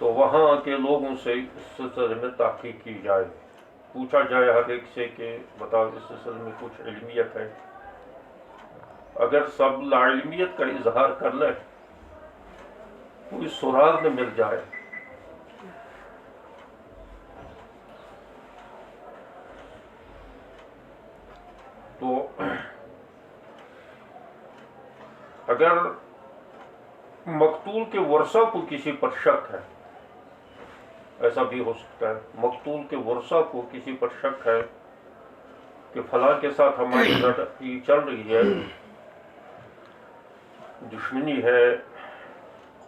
تو وہاں کے لوگوں سے اس سلسلے میں تحقیق کی جائے، پوچھا جائے ہر ایک سے کہ بتاؤ اس سلسلے میں کچھ علمیت ہے۔ اگر سب لاعلمیت کا اظہار کر لیں، کوئی سراغ نہ مل جائے، تو اگر مقتول کے ورثہ کو کسی پر شک ہے، ایسا بھی ہو سکتا ہے، مقتول کے ورثہ کو کسی پر شک ہے کہ فلاں کے ساتھ ہماری لڑائی چل رہی ہے، دشمنی ہے،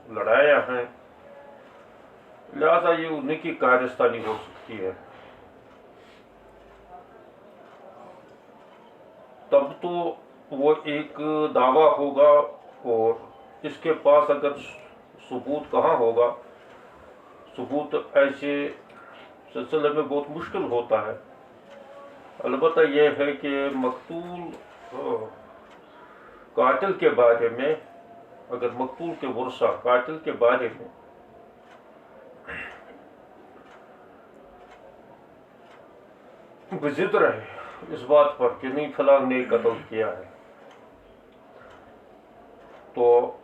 لڑائیاں ہیں، لہذا یہ انہیں کی کارستانی ہو سکتی ہے، تب تو وہ ایک دعویٰ ہوگا، اور اس کے پاس اگر ثبوت کہاں ہوگا، ثبوت ایسے سلسلے میں بہت مشکل ہوتا ہے۔ البتہ یہ ہے کہ مقتول قاتل کے بارے میں، اگر مقتول کے ورثہ قاتل کے بارے میں بضد رہے اس بات پر کہ نہیں فلاں نے قتل کیا ہے، تو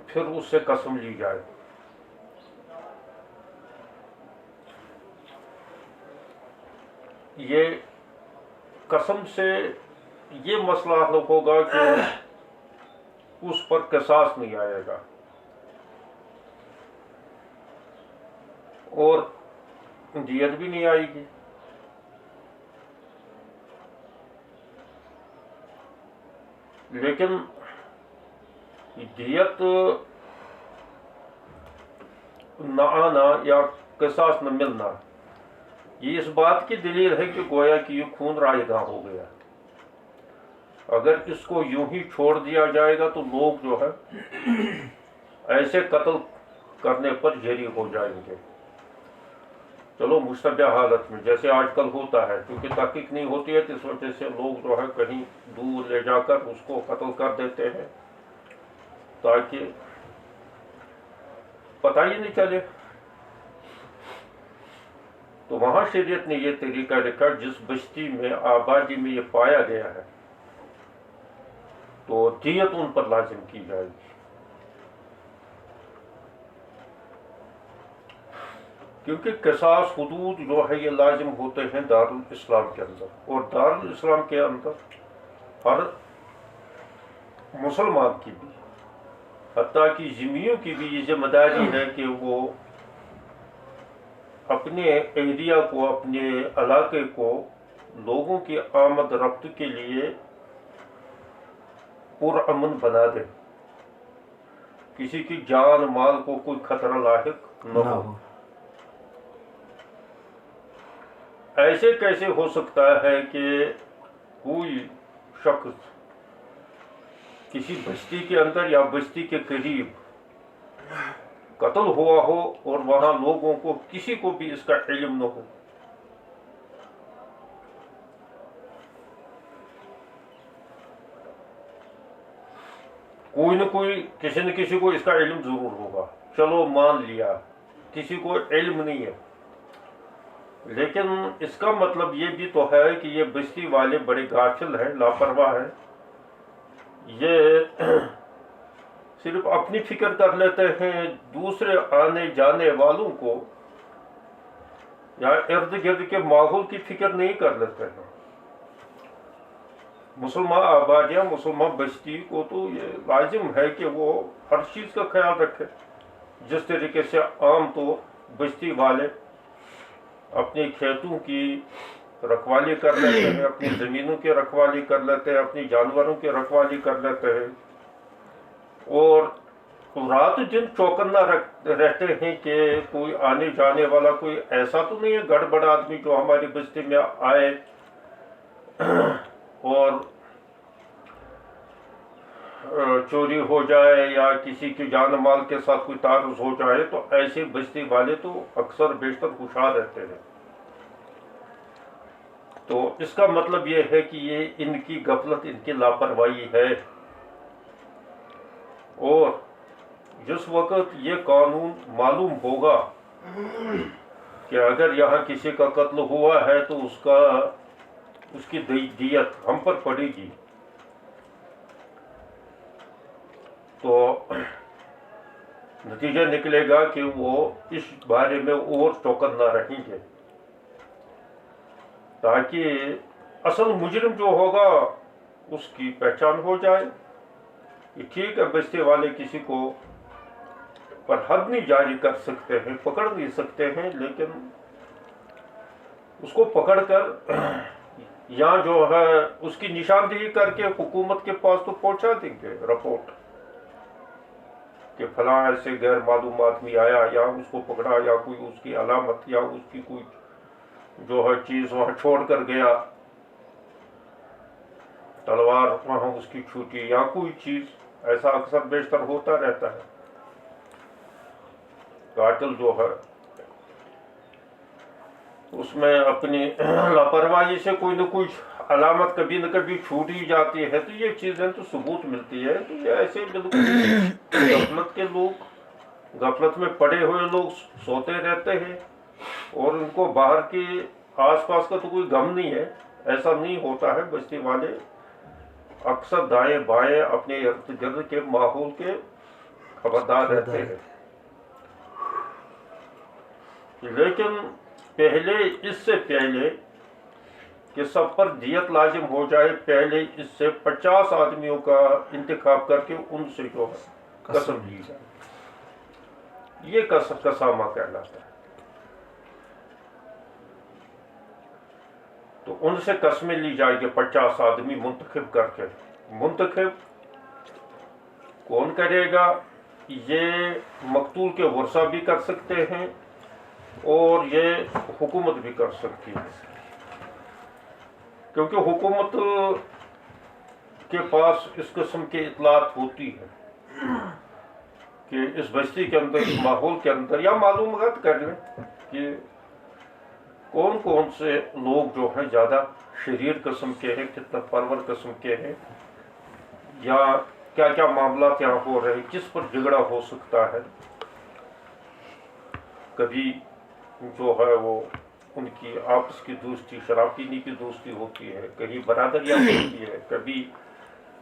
پھر اس سے قسم لی جائے۔ یہ قسم سے یہ مسئلہ حل ہوگا کہ اس پر قصاص نہیں آئے گا، اور دیت بھی نہیں آئے گی، لیکن دیت نہ آنا یا قصاص نہ ملنا یہ اس بات کی دلیل ہے کہ گویا کہ یہ خون رائے گاں ہو گیا۔ اگر اس کو یوں ہی چھوڑ دیا جائے گا تو لوگ جو ہے ایسے قتل کرنے پر جری ہو جائیں گے، چلو مشتبہ حالت میں جیسے آج کل ہوتا ہے، کیونکہ تحقیق نہیں ہوتی ہے تو اس وجہ سے لوگ جو ہے کہیں دور لے جا کر اس کو قتل کر دیتے ہیں تاکہ پتہ ہی نہیں چلے۔ تو وہاں شریعت نے یہ طریقہ رکھا، جس بستی میں آبادی میں یہ پایا گیا ہے تو دیت ان پر لازم کی جائے گی، کیونکہ قصاص حدود جو ہے یہ لازم ہوتے ہیں دارالاسلام کے اندر، اور دارالاسلام کے اندر ہر مسلمان کی بھی، حتیٰ کہ ذمیوں کی بھی یہ ذمہ داری ہے کہ وہ اپنے ایریا کو، اپنے علاقے کو لوگوں کی آمد رفت کے لیے پرامن بنا دے، کسی کی جان مال کو کوئی خطرہ لاحق نہ ہو۔ ایسے کیسے ہو سکتا ہے کہ کوئی شخص کسی بستی کے اندر یا بستی کے قریب قتل ہوا ہو اور وہاں لوگوں کو کسی کو بھی اس کا علم نہ ہو؟ کوئی نہ کوئی، کسی نہ کسی کو اس کا علم ضرور ہوگا، چلو مان لیا کسی کو علم نہیں ہے، لیکن اس کا مطلب یہ بھی تو ہے کہ یہ بستی والے بڑے غافل ہیں، لاپرواہ ہیں، یہ صرف اپنی فکر کر لیتے ہیں، دوسرے آنے جانے والوں کو یا ارد گرد کے ماحول کی فکر نہیں کر لیتے ہیں۔ مسلمان آبادیاں، مسلمان بستی کو تو یہ لازم ہے کہ وہ ہر چیز کا خیال رکھے، جس طریقے سے عام تو بستی والے اپنی کھیتوں کی رکھوالی کر لیتے ہیں، اپنی زمینوں کی رکھوالی کر لیتے ہیں، اپنی جانوروں کی رکھوالی کر لیتے ہیں، اور رات دن چوکنا رہتے ہیں کہ کوئی آنے جانے والا کوئی ایسا تو نہیں ہے گڑبڑ آدمی جو ہماری بستی میں آئے اور چوری ہو جائے یا کسی کی جان مال کے ساتھ کوئی تعرض ہو جائے، تو ایسے بستی والے تو اکثر بیشتر خوشحال رہتے ہیں۔ تو اس کا مطلب یہ ہے کہ یہ ان کی غفلت، ان کی لاپرواہی ہے، اور جس وقت یہ قانون معلوم ہوگا کہ اگر یہاں کسی کا قتل ہوا ہے تو اس کی دیت ہم پر پڑے گی، تو نتیجہ نکلے گا کہ وہ اس بارے میں اور چوکن نہ رہیں گے، تاکہ اصل مجرم جو ہوگا اس کی پہچان ہو جائے. یہ ٹھیک ہے بستی والے کسی کو پر حد نہیں جاری کر سکتے ہیں، پکڑ نہیں سکتے ہیں، لیکن اس کو پکڑ کر یا جو ہے اس کی نشاندہی کر کے حکومت کے پاس تو پہنچا دیں گے رپورٹ کہ فلاں ایسے غیر معلوم آدمی آیا، یا اس کو پکڑا، یا کوئی اس کی علامت یا اس کی کوئی جو ہے چیز وہاں چھوڑ کر گیا، تلوار وہاں اس کی چھوٹی یا کوئی چیز. ایسا اکثر بیشتر ہوتا رہتا ہے. قاتل جو ہے اس میں اپنی لاپرواہی سے کوئی نہ کوئی علامت کبھی نہ کبھی چھوٹ ہی جاتی ہے، تو یہ چیزیں تو ثبوت ملتی ہے. تو یہ ایسے بالکل غفلت کے لوگ، غفلت میں پڑے ہوئے لوگ سوتے رہتے ہیں، اور ان کو باہر کے آس پاس کا تو کوئی غم نہیں ہے. ایسا نہیں ہوتا ہے. بستی والے اکثر دائیں بائیں اپنے ارد گرد کے ماحول کے خبردار رہتے ہیں. لیکن پہلے، اس سے پہلے کہ سب پر دیت لازم ہو جائے، پہلے اس سے 50 آدمیوں کا انتخاب کر کے ان سے جو ہے قسم لی جائے. یہ قسامہ کہلاتا ہے. تو ان سے قسمیں لی جائے گی 50 آدمی منتخب کر کے. منتخب کون کرے گا؟ یہ مقتول کے ورثہ بھی کر سکتے ہیں اور یہ حکومت بھی کر سکتی ہے، کیونکہ حکومت کے پاس اس قسم کی اطلاعات ہوتی ہے کہ اس بستی کے اندر، اس ماحول کے اندر، یا معلومات کر لیں کہ کون کون سے لوگ جو ہیں زیادہ شریر قسم کے ہیں، کتنا پرور قسم کے ہیں، یا کیا کیا معاملات یہاں ہو رہے ہیں، کس پر جھگڑا ہو سکتا ہے. کبھی جو ہے وہ ان کی آپس کی دوستی، شراب پینے کی دوستی ہوتی ہے، کہیں برادریاں ہوتی ہے، کبھی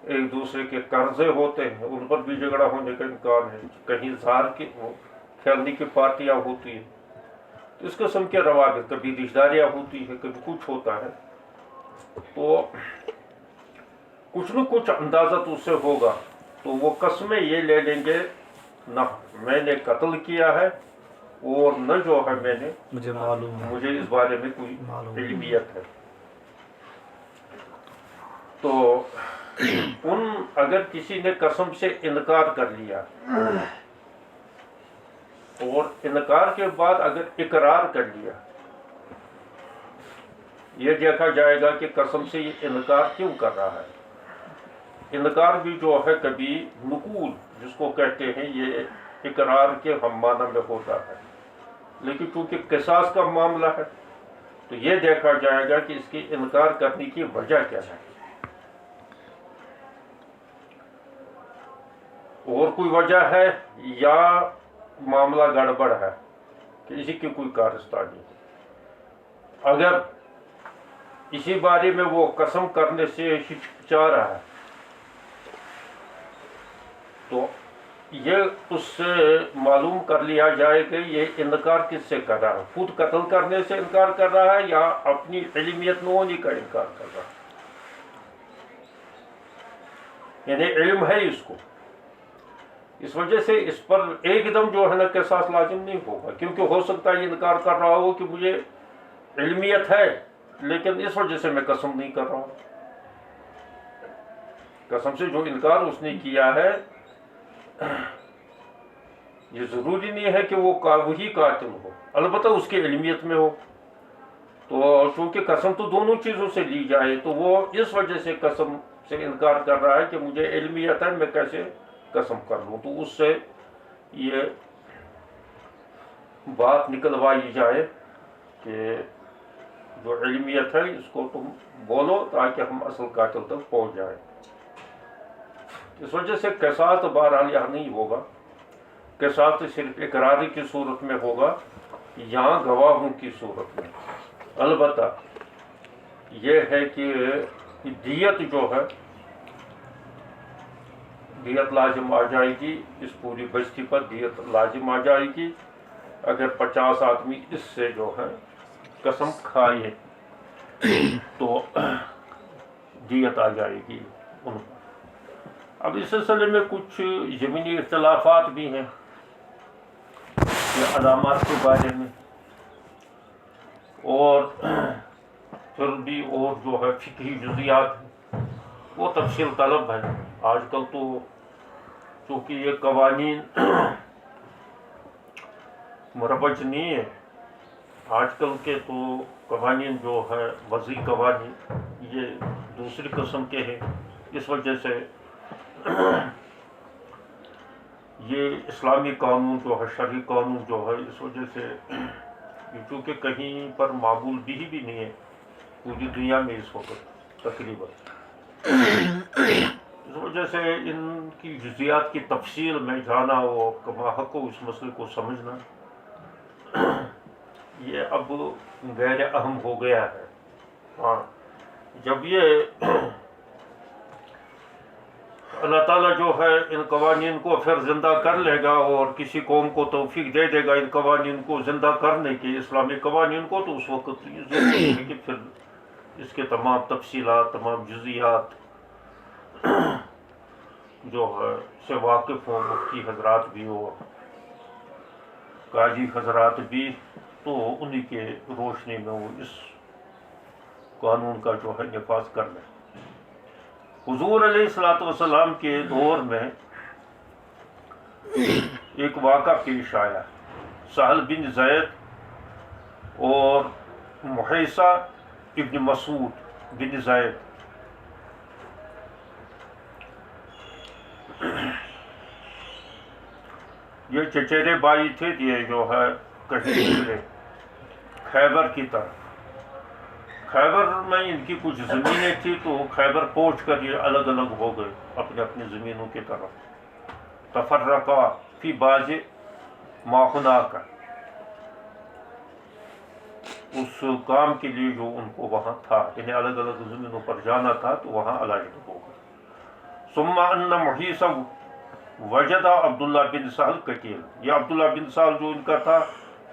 ایک دوسرے کے قرضے ہوتے ہیں، ان پر بھی جھگڑا ہونے کا امکان ہے، کہیں زار کی کھیلنے کی پارٹیاں ہوتی ہیں. تو اس قسم کے روابط، کبھی رشتہ داریاں ہوتی ہے، کبھی کچھ ہوتا ہے. تو کچھ نہ کچھ اندازہ تو اس سے ہوگا. تو وہ قسمیں یہ لے لیں گے، نہ میں نے قتل کیا ہے، اور نہ جو ہے میں نے، مجھے اس بارے میں کوئی علمیت ہے. تو اگر کسی نے قسم سے انکار کر لیا، اور انکار کے بعد اگر اقرار کر لیا، یہ دیکھا جائے گا کہ قسم سے یہ انکار کیوں کر رہا ہے. انکار بھی جو ہے کبھی نقول جس کو کہتے ہیں، یہ اقرار کے ہم معنی میں ہوتا ہے، لیکن چونکہ قصاص کا معاملہ ہے تو یہ دیکھا جائے گا کہ اس کی انکار کرنے کی وجہ کیا ہے. اور کوئی وجہ ہے یا معاملہ گڑبڑ ہے کہ اسی کی کوئی کارستانی ہے. اگر اسی بارے میں وہ قسم کرنے سے ہچکچا رہا ہے تو یہ اس سے معلوم کر لیا جائے کہ یہ انکار کس سے کر رہا ہے. خود قتل کرنے سے انکار کر رہا ہے یا اپنی علمیت میں ہونے کا انکار کر رہا ہے. یعنی علم ہے اس کو. اس وجہ سے اس پر ایک دم جو ہے نا قصاص لازم نہیں ہوگا، کیونکہ ہو سکتا ہے یہ انکار کر رہا ہو کہ مجھے علمیت ہے، لیکن اس وجہ سے میں قسم نہیں کر رہا ہوں. قسم سے جو انکار اس نے کیا ہے، یہ ضروری نہیں ہے کہ وہ وہی قاتل ہو، البتہ اس کی علمیت میں ہو. تو چونکہ قسم تو دونوں چیزوں سے لی جائے، تو وہ اس وجہ سے قسم سے انکار کر رہا ہے کہ مجھے علمیت ہے، میں کیسے قسم کر لوں. تو اس سے یہ بات نکلوائی جائے کہ جو علمیت ہے اس کو تم بولو تاکہ ہم اصل قاتل تک پہنچ جائیں. اس وجہ سے قصاص بہرحال یہاں نہیں ہوگا. کے ساتھ صرف اقراری کی صورت میں ہوگا، یہاں گواہوں کی صورت میں۔ البتہ یہ ہے کہ دیت جو ہے، دیت لازم آ جائے گی، اس پوری بستی پر دیت لازم آ جائے گی اگر 50 آدمی اس سے جو ہے قسم کھائے تو دیت آ جائے گی ان پر۔ اب اس سلسلے میں کچھ زمینی اختلافات بھی ہیں یہ علامات کے بارے میں، اور پھر بھی اور جو ہے فقہی جزیات وہ تفصیل طلب ہے۔ آج کل تو چونکہ یہ قوانین مروج نہیں ہے، آج کل کے تو قوانین جو ہے وضعی قوانین یہ دوسری قسم کے ہیں، اس وجہ سے یہ اسلامی قانون جو ہے، شرعی قانون جو ہے، اس وجہ سے چونکہ کہیں پر معمول بھی نہیں ہے پوری دنیا میں اس وقت تقریباً، اس وجہ سے ان کی جزیات کی تفصیل میں جانا اور کما حق کو اس مسئلے کو سمجھنا یہ اب غیر اہم ہو گیا ہے۔ ہاں، جب یہ اللہ تعالیٰ جو ہے ان قوانین کو پھر زندہ کر لے گا اور کسی قوم کو توفیق دے دے گا ان قوانین کو زندہ کرنے کی، اسلامی قوانین کو، تو اس وقت یہ ضرورت ہے کہ پھر اس کے تمام تفصیلات، تمام جزیات جو ہے سے واقف ہوں، مفتی حضرات بھی ہو، قاضی حضرات بھی، تو انہی کے روشنی میں وہ اس قانون کا جو ہے نفاذ کر لیں۔ حضور علیہ الصلوۃ والسلام کے دور میں ایک واقعہ پیش آیا، سہل بن زید اور محیصہ ابن مسعود بن زید، یہ چچیرے بھائی تھے، یہ جو ہے کہیں نکلے خیبر کی طرف۔ خیبر میں ان کی کچھ زمینیں تھی، تو خیبر پہنچ کر یہ الگ الگ ہو گئے اپنے اپنی زمینوں کی طرف۔ تفرقا فی بعض ما ہناک، اس کام کے لیے جو ان کو وہاں تھا، انہیں الگ الگ زمینوں پر جانا تھا، تو وہاں علیحدہ ہو گئے۔ ثم ان محیصہ وجد عبداللہ بن سہل قتیل، یہ عبداللہ بن سہل جو ان کا تھا،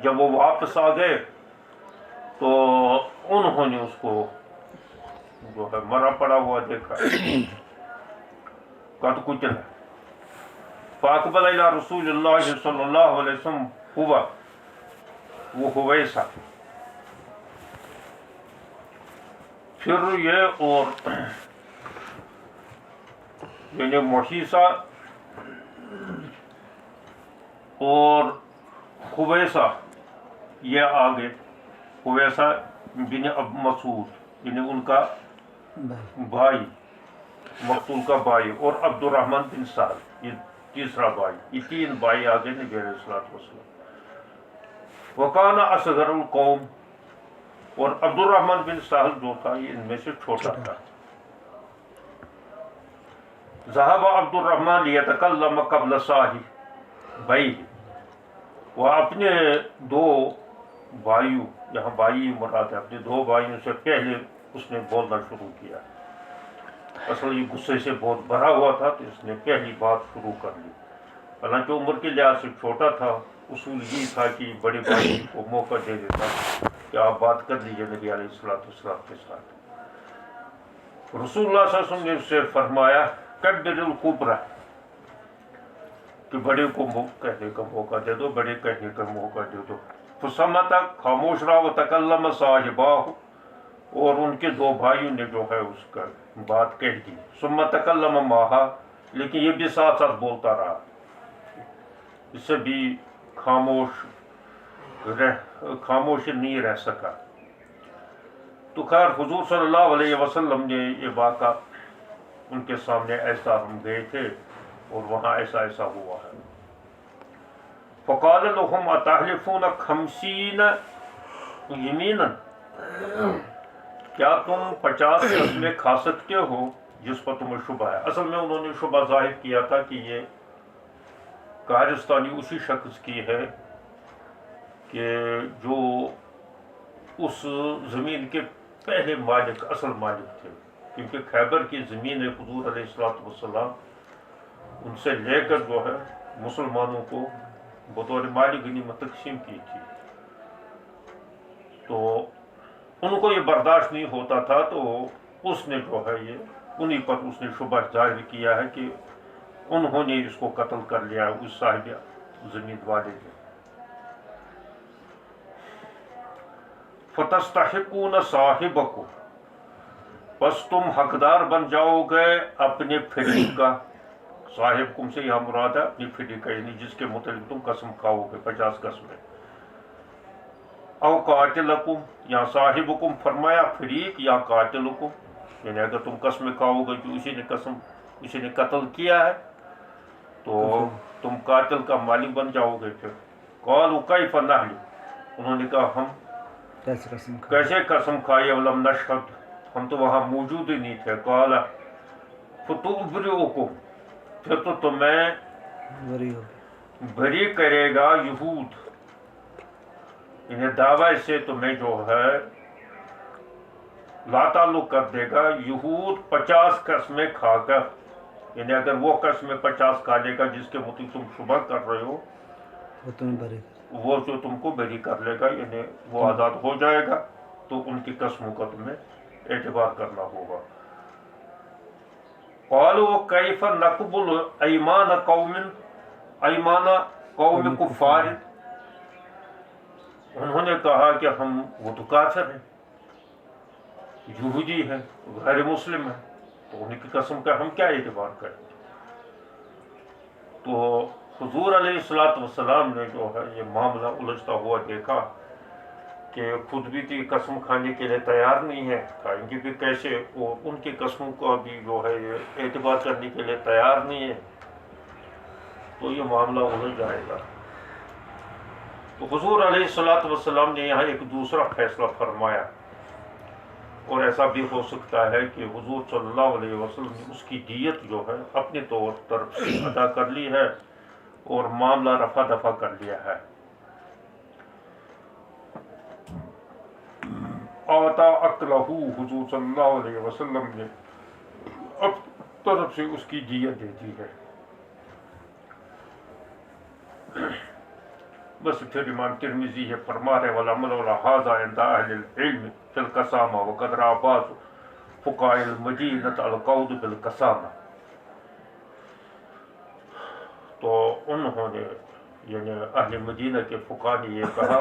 جب وہ واپس آ گئے تو انہوں نے اس کو جو ہے مرا پڑا ہوا دیکھا، قد قتل۔ فاقبل الی رسول اللہ صلی اللہ علیہ وسلم ہوا وہ حویصہ، پھر یہ اور یعنی محیصہ اور حویصہ یہ آگے، حویصہ بن اب مسعود یعنی ان کا بھائی، مقتول کا بھائی، اور عبد الرحمن بن سعد یہ تیسرا بھائی، یہ تین بھائی آگے نبی علیہ الصلوۃ والسلام۔ وکان اصغر القوم، اور عبد الرحمن بن سہل جو تھا یہ ان میں سے چھوٹا تھا۔ ذهب عبد الرحمن لیتکلم قبل صاحبیہ، وہ اپنے دو بھائیوں، یہاں بھائی مراد ہے، اپنے دو بھائیوں سے پہلے اس نے بولنا شروع کیا۔ اصل یہ غصے سے بہت بھرا ہوا تھا، تو اس نے پہلی بات شروع کر لی، حالانکہ عمر کے لحاظ سے چھوٹا تھا۔ اصول یہ تھا کہ بڑے بھائی کو موقع دے دیتا کہ آپ بات کر لیجیے نبی علیہ الصلوۃ والسلام کے ساتھ۔ رسول اللہ صلی اللہ علیہ وسلم نے اس سے فرمایا کبر الکبری، کہ بڑے کو کہنے کا موقع دے دو، بڑے کہنے کا موقع دے دو۔ فصمت، خاموش رہا، وتکلم صاحباہ، اور ان کے دو بھائیوں نے جو ہے اس کا بات کہہ دی۔ ثم تکلم معہا، لیکن یہ بھی ساتھ ساتھ بولتا رہا، اس سے بھی خاموش نہیں رہ سکا۔ تو خیر حضور صلی اللہ علیہ وسلم نے یہ واقعہ ان کے سامنے، ایسا ہم گئے تھے اور وہاں ایسا ایسا ہوا ہے۔ فقال لهم اتحلفون 50 یمینا، کیا تم 50 قسمیں کھا سکتے ہو جس پر تمہیں شبہ ہے؟ اصل میں انہوں نے شبہ ظاہر کیا تھا کہ یہ کارستانی اسی شخص کی ہے کہ جو اس زمین کے پہلے مالک، اصل مالک تھے، کیونکہ خیبر کی زمین حضور علیہ الصلوۃ والسلام ان سے لے کر جو ہے مسلمانوں کو بطور مالی غنیمت تقسیم کی تھی، تو ان کو یہ برداشت نہیں ہوتا تھا، تو اس نے جو ہے یہ انہی پر اس نے شبہ ظاہر کیا ہے کہ انہوں نے اس کو قتل کر لیا اس صاحب زمین والے نے۔ فَتَسْتَحِقُونَ صَاحِبَكُمْ، بس تم حقدار بن جاؤ گے اپنے فریق کا۔ صاحبکم سے یہاں مراد ہے اپنی فریق کا، یعنی جس کے متعلق تم قسم کھاؤ گے 50 قسمیں۔ او قاتلکم، یا صاحبکم فرمایا فریق یا قاتلکم، یعنی اگر تم قسم کھاؤ گے کہ اسی نے قتل کیا ہے تو تم قاتل کا مالک بن جاؤ گے۔ پھر قالوا کیف نحلف، انہوں نے کہا ہم کیسے قسم کھائے، ولم نشہد، ہم تو وہاں موجود ہی نہیں تھے۔ قال فتبرئکم، پھر تو تمہیں بری کرے گا یہود، انہیں دعوی سے تمہیں جو ہے لا تعلق کر دے گا یہود 50 قسمیں کھا کر، یعنی اگر وہ قسمیں 50 کھا لے گا جس کے مطلب تم شبہ کر رہے ہو، وہ جو تم کو بری کر لے گا، یعنی وہ آزاد ہو جائے گا، تو ان کی قسموں کا تمہیں اعتبار کرنا ہوگا۔ قالوا کیف نقبل ایمان قوم کفار، انہوں نے کہا کہ وہ تو کافر ہیں، یہودی ہیں، غیر مسلم ہیں، تو ان کی قسم کا ہم کیا اعتبار کریں۔ تو حضور علیہ الصلوۃ والسلام نے جو ہے یہ معاملہ الجھتا ہوا دیکھا کہ خود بھی تو یہ قسم کھانے کے لیے تیار نہیں ہے، کھائیں گے بھی کیسے، اور ان کی قسموں کا بھی جو ہے یہ اعتبار کرنے کے لیے تیار نہیں ہے، تو یہ معاملہ الجھ جائے گا۔ تو حضور علیہ الصلوۃ والسلام نے یہاں ایک دوسرا فیصلہ فرمایا، اور ایسا بھی ہو سکتا ہے کہ حضور صلی اللہ علیہ وسلم نے اس کی دیت جو ہے اپنے طرف سے ادا کر لی ہے اور معاملہ رفع دفع کر لیا ہے۔ آتا اکلہ، حضور صلی اللہ علیہ وسلم نے اب طرف سے اس کی دیت دے دی ہے۔ بس پھر امام ترمذی ہے فرما رہے والعمل علی ھذا عند اہل العلم فی القسامہ وقد رأى بعض فقہاء المدینہ القول بالقسامہ، تو انہوں نے یعنی اہل مدینہ کے فقہاء نے یہ کہا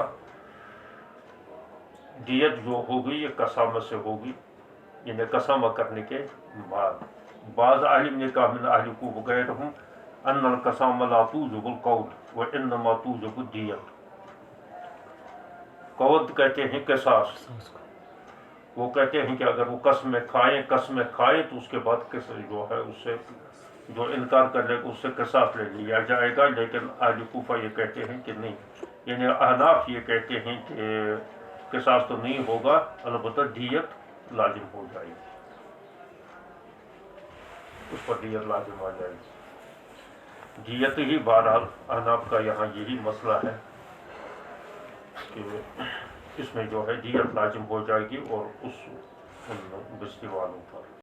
دیت جو ہوگی یہ قسامہ سے ہوگی، یعنی قسامہ کرنے کے بعد۔ بعض عالم نے کہا من اہل کوفہ وغیرہم ان القسامہ لا توجب القول وانما توجب الدیت، قول کہتے ہیں قصاص، وہ کہتے ہیں کہ اگر وہ قسمیں کھائیں تو اس کے بعد جو ہے اس سے جو انکار کر لے گا اس سے قصاص لے لیا جائے گا، لیکن اہل کوفہ یہ کہتے ہیں کہ نہیں، یعنی احناف یہ کہتے ہیں کہ قصاص تو نہیں ہوگا، البتہ دیت لازم ہو جائے گی، اس پر دیت لازم آ جائے گی۔ دیت ہی بہرحال احناف کا یہاں یہی مسئلہ ہے کہ اس میں جو ہے دیت لازم ہو جائے گی، اور ان بستی والوں پر